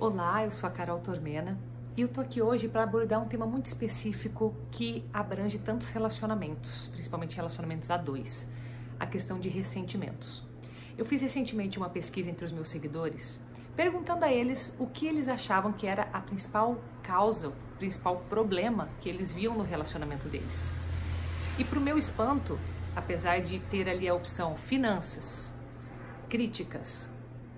Olá, eu sou a Carol Tormena e eu tô aqui hoje para abordar um tema muito específico que abrange tantos relacionamentos, principalmente relacionamentos a dois, a questão de ressentimentos. Eu fiz recentemente uma pesquisa entre os meus seguidores, perguntando a eles o que eles achavam que era a principal causa, o principal problema que eles viam no relacionamento deles. E para o meu espanto, apesar de ter ali a opção finanças, críticas,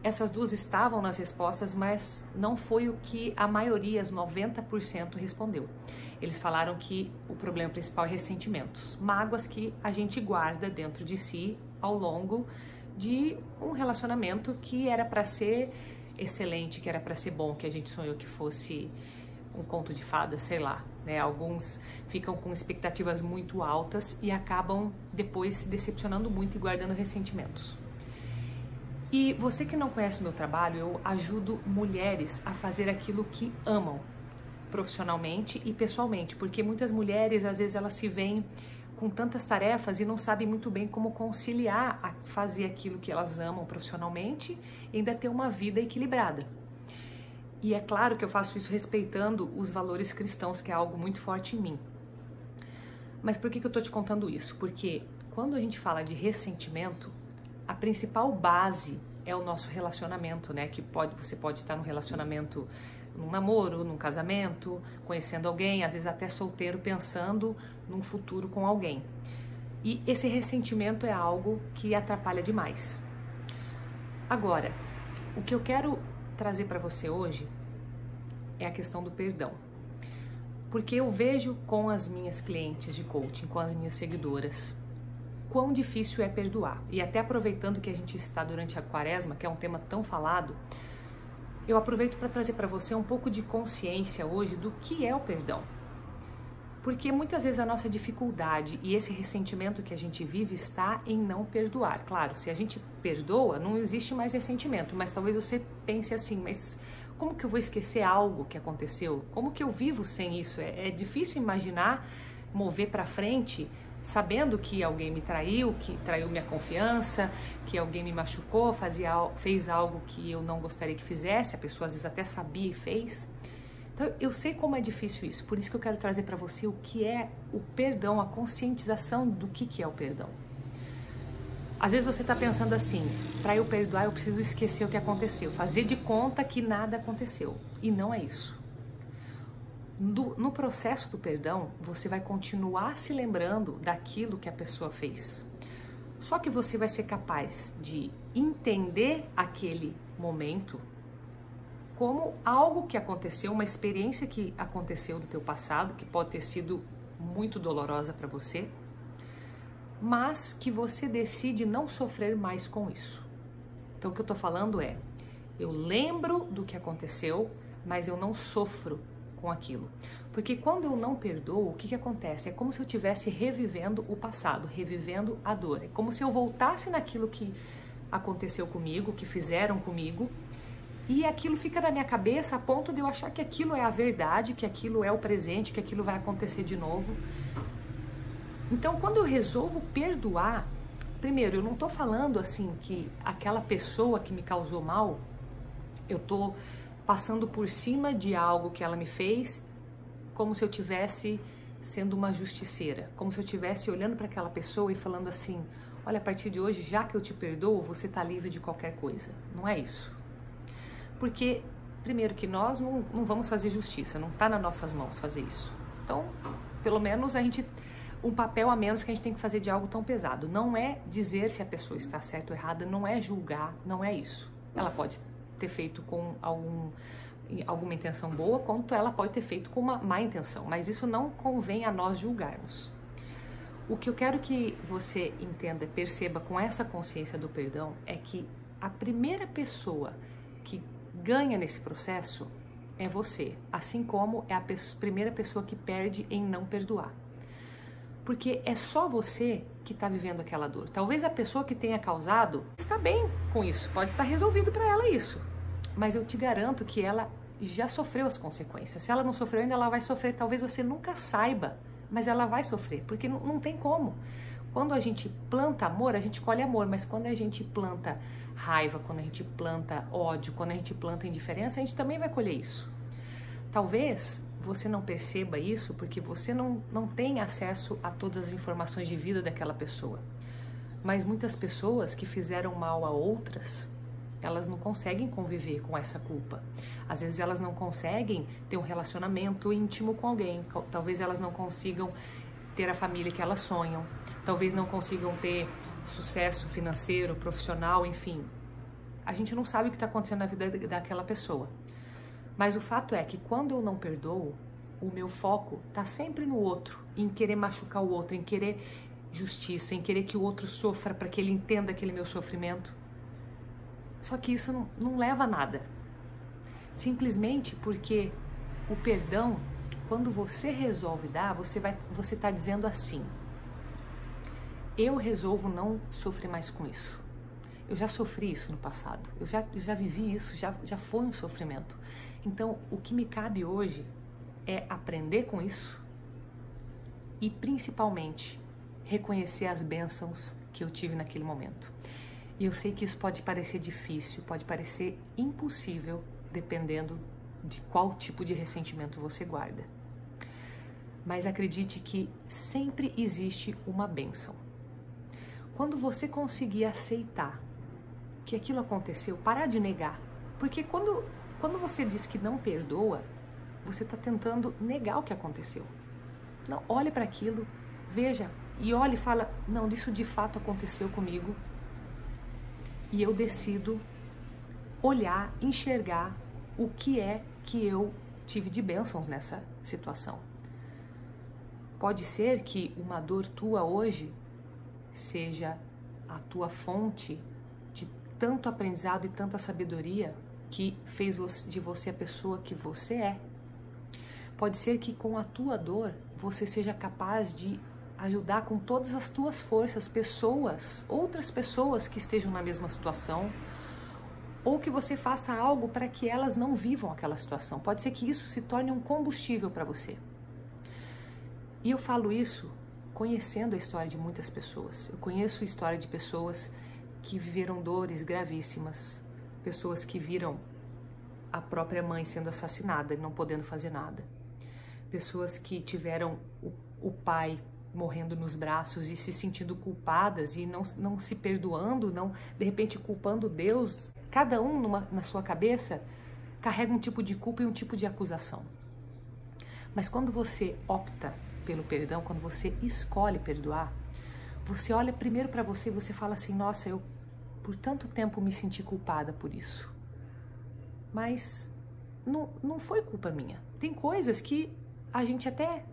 essas duas estavam nas respostas, mas não foi o que a maioria, os 90% respondeu. Eles falaram que o problema principal é ressentimentos, mágoas que a gente guarda dentro de si ao longo de um relacionamento que era para ser excelente, que era para ser bom, que a gente sonhou que fosse um conto de fadas, sei lá, né? Alguns ficam com expectativas muito altas e acabam depois se decepcionando muito e guardando ressentimentos. E você que não conhece o meu trabalho, eu ajudo mulheres a fazer aquilo que amam, profissionalmente e pessoalmente, porque muitas mulheres, às vezes, elas se veem com tantas tarefas e não sabem muito bem como conciliar a fazer aquilo que elas amam profissionalmente e ainda ter uma vida equilibrada. E é claro que eu faço isso respeitando os valores cristãos, que é algo muito forte em mim. Mas por que eu tô te contando isso? Porque quando a gente fala de ressentimento, a principal base é o nosso relacionamento, né? Que você pode estar num relacionamento, num namoro, num casamento, conhecendo alguém, às vezes até solteiro, pensando num futuro com alguém. E esse ressentimento é algo que atrapalha demais. Agora, o que eu quero trazer para você hoje é a questão do perdão. Porque eu vejo com as minhas clientes de coaching, com as minhas seguidoras, quão difícil é perdoar. E até aproveitando que a gente está durante a quaresma, que é um tema tão falado, eu aproveito para trazer para você um pouco de consciência hoje do que é o perdão. Porque muitas vezes a nossa dificuldade e esse ressentimento que a gente vive está em não perdoar. Claro, se a gente perdoa, não existe mais ressentimento, mas talvez você pense assim, mas como que eu vou esquecer algo que aconteceu? Como que eu vivo sem isso? É difícil imaginar mover para frente sabendo que alguém me traiu, que traiu minha confiança, que alguém me machucou, fez algo que eu não gostaria que fizesse, a pessoa às vezes até sabia e fez. Então eu sei como é difícil isso, por isso que eu quero trazer para você o que é o perdão, a conscientização do que é o perdão. Às vezes você está pensando assim, para eu perdoar eu preciso esquecer o que aconteceu, fazer de conta que nada aconteceu, e não é isso. No processo do perdão, você vai continuar se lembrando daquilo que a pessoa fez. Só que você vai ser capaz de entender aquele momento como algo que aconteceu, uma experiência que aconteceu no teu passado, que pode ter sido muito dolorosa para você, mas que você decide não sofrer mais com isso. Então o que eu tô falando é, eu lembro do que aconteceu, mas eu não sofro com aquilo. Porque quando eu não perdoo, o que acontece? É como se eu estivesse revivendo o passado, revivendo a dor. É como se eu voltasse naquilo que aconteceu comigo, que fizeram comigo, e aquilo fica na minha cabeça a ponto de eu achar que aquilo é a verdade, que aquilo é o presente, que aquilo vai acontecer de novo. Então, quando eu resolvo perdoar, primeiro, eu não tô falando assim que aquela pessoa que me causou mal, eu tô passando por cima de algo que ela me fez, como se eu tivesse sendo uma justiceira, como se eu estivesse olhando para aquela pessoa e falando assim, olha, a partir de hoje, já que eu te perdoo, você está livre de qualquer coisa. Não é isso. Porque, primeiro, que nós não vamos fazer justiça, não está nas nossas mãos fazer isso. Então, pelo menos um papel a menos que a gente tem que fazer de algo tão pesado. Não é dizer se a pessoa está certa ou errada, não é julgar, não é isso. Ela pode ter feito com alguma intenção boa, quanto ela pode ter feito com uma má intenção, mas isso não convém a nós julgarmos. O que eu quero que você entenda, perceba com essa consciência do perdão, é que a primeira pessoa que ganha nesse processo é você, assim como é a primeira pessoa que perde em não perdoar. Porque é só você que está vivendo aquela dor. Talvez a pessoa que tenha causado está bem com isso, pode estar resolvido para ela isso. Mas eu te garanto que ela já sofreu as consequências. Se ela não sofreu ainda, ela vai sofrer. Talvez você nunca saiba, mas ela vai sofrer, porque não tem como. Quando a gente planta amor, a gente colhe amor, mas quando a gente planta raiva, quando a gente planta ódio, quando a gente planta indiferença, a gente também vai colher isso. Talvez você não perceba isso porque você não tem acesso a todas as informações de vida daquela pessoa. Mas muitas pessoas que fizeram mal a outras, elas não conseguem conviver com essa culpa. Às vezes elas não conseguem ter um relacionamento íntimo com alguém. Talvez elas não consigam ter a família que elas sonham. Talvez não consigam ter sucesso financeiro, profissional, enfim. A gente não sabe o que está acontecendo na vida daquela pessoa. Mas o fato é que quando eu não perdoo, o meu foco está sempre no outro, em querer machucar o outro, em querer justiça, em querer que o outro sofra para que ele entenda aquele meu sofrimento. Só que isso não leva a nada. Simplesmente porque o perdão, quando você resolve dar, você está dizendo assim: eu resolvo não sofrer mais com isso. Eu já sofri isso no passado, eu já vivi isso, já foi um sofrimento. Então, o que me cabe hoje é aprender com isso e, principalmente, reconhecer as bênçãos que eu tive naquele momento. E eu sei que isso pode parecer difícil, pode parecer impossível, dependendo de qual tipo de ressentimento você guarda. Mas acredite que sempre existe uma bênção. Quando você conseguir aceitar que aquilo aconteceu, parar de negar. Porque quando você diz que não perdoa, você está tentando negar o que aconteceu. Não, olhe para aquilo, veja, e olhe e fala: não, isso de fato aconteceu comigo. E eu decido olhar, enxergar o que é que eu tive de bênçãos nessa situação. Pode ser que uma dor tua hoje seja a tua fonte de tanto aprendizado e tanta sabedoria que fez de você a pessoa que você é. Pode ser que com a tua dor você seja capaz de ajudar com todas as tuas forças outras pessoas que estejam na mesma situação, ou que você faça algo para que elas não vivam aquela situação. Pode ser que isso se torne um combustível para você. E eu falo isso conhecendo a história de muitas pessoas. Eu conheço a história de pessoas que viveram dores gravíssimas, pessoas que viram a própria mãe sendo assassinada e não podendo fazer nada, pessoas que tiveram o pai morrendo nos braços e se sentindo culpadas e não se perdoando, de repente culpando Deus. Cada um na sua cabeça carrega um tipo de culpa e um tipo de acusação. Mas quando você opta pelo perdão, quando você escolhe perdoar, você olha primeiro para você e você fala assim: nossa, eu por tanto tempo me senti culpada por isso. Mas não foi culpa minha. Tem coisas que a gente até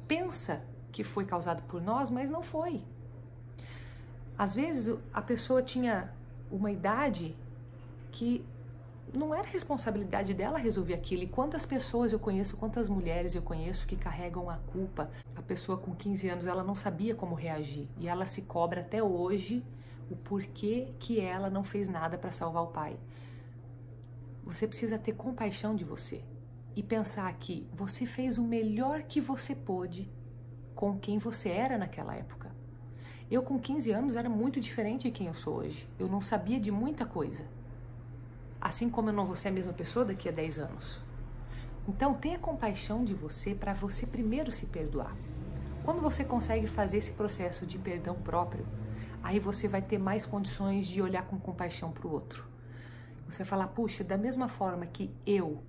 pensa que foi causado por nós, mas não foi. Às vezes a pessoa tinha uma idade que não era responsabilidade dela resolver aquilo. E quantas pessoas eu conheço, quantas mulheres eu conheço que carregam a culpa. A pessoa com 15 anos, ela não sabia como reagir. E ela se cobra até hoje o porquê que ela não fez nada para salvar o pai. Você precisa ter compaixão de você e pensar que você fez o melhor que você pôde com quem você era naquela época. Eu com 15 anos era muito diferente de quem eu sou hoje. Eu não sabia de muita coisa. Assim como eu não vou ser a mesma pessoa daqui a 10 anos. Então tenha compaixão de você para você primeiro se perdoar. Quando você consegue fazer esse processo de perdão próprio, aí você vai ter mais condições de olhar com compaixão para o outro. Você vai falar: puxa, da mesma forma que eu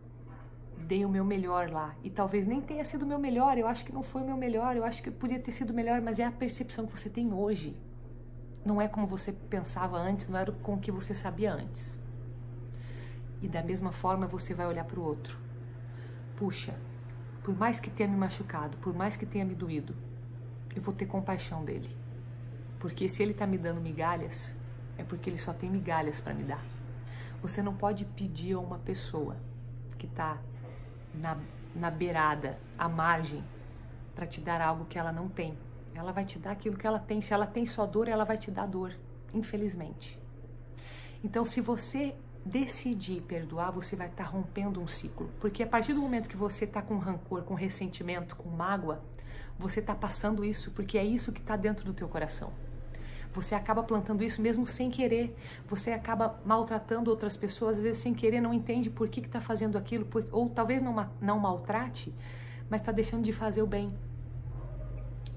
dei o meu melhor lá, e talvez nem tenha sido o meu melhor, eu acho que não foi o meu melhor, eu acho que podia ter sido melhor, mas é a percepção que você tem hoje. Não é como você pensava antes, não era com o que você sabia antes. E da mesma forma você vai olhar para o outro. Puxa, por mais que tenha me machucado, por mais que tenha me doído, eu vou ter compaixão dele. Porque se ele está me dando migalhas, é porque ele só tem migalhas para me dar. Você não pode pedir a uma pessoa que está na beirada, à margem, para te dar algo que ela não tem. Ela vai te dar aquilo que ela tem. Se ela tem só dor, ela vai te dar dor, infelizmente. Então, se você decidir perdoar, você vai estar rompendo um ciclo. Porque a partir do momento que você está com rancor, com ressentimento, com mágoa, você está passando isso, porque é isso que está dentro do teu coração. Você acaba plantando isso mesmo sem querer. Você acaba maltratando outras pessoas, às vezes sem querer, não entende por que está fazendo aquilo, ou talvez não maltrate, mas está deixando de fazer o bem.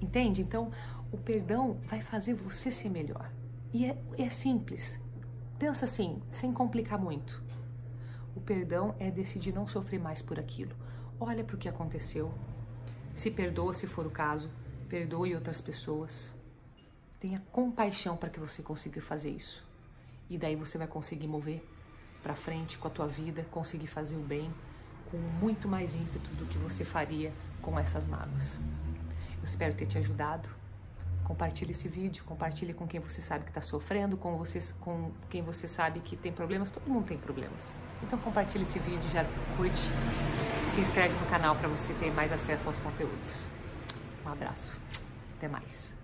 Entende? Então, o perdão vai fazer você ser melhor. E é simples. Pensa assim, sem complicar muito. O perdão é decidir não sofrer mais por aquilo. Olha para o que aconteceu. Se perdoa, se for o caso. Perdoe outras pessoas. Tenha compaixão para que você consiga fazer isso. E daí você vai conseguir mover para frente com a tua vida, conseguir fazer o bem com muito mais ímpeto do que você faria com essas mágoas. Eu espero ter te ajudado. Compartilhe esse vídeo, compartilhe com quem você sabe que está sofrendo, com quem você sabe que tem problemas. Todo mundo tem problemas. Então compartilhe esse vídeo, já curte, se inscreve no canal para você ter mais acesso aos conteúdos. Um abraço, até mais.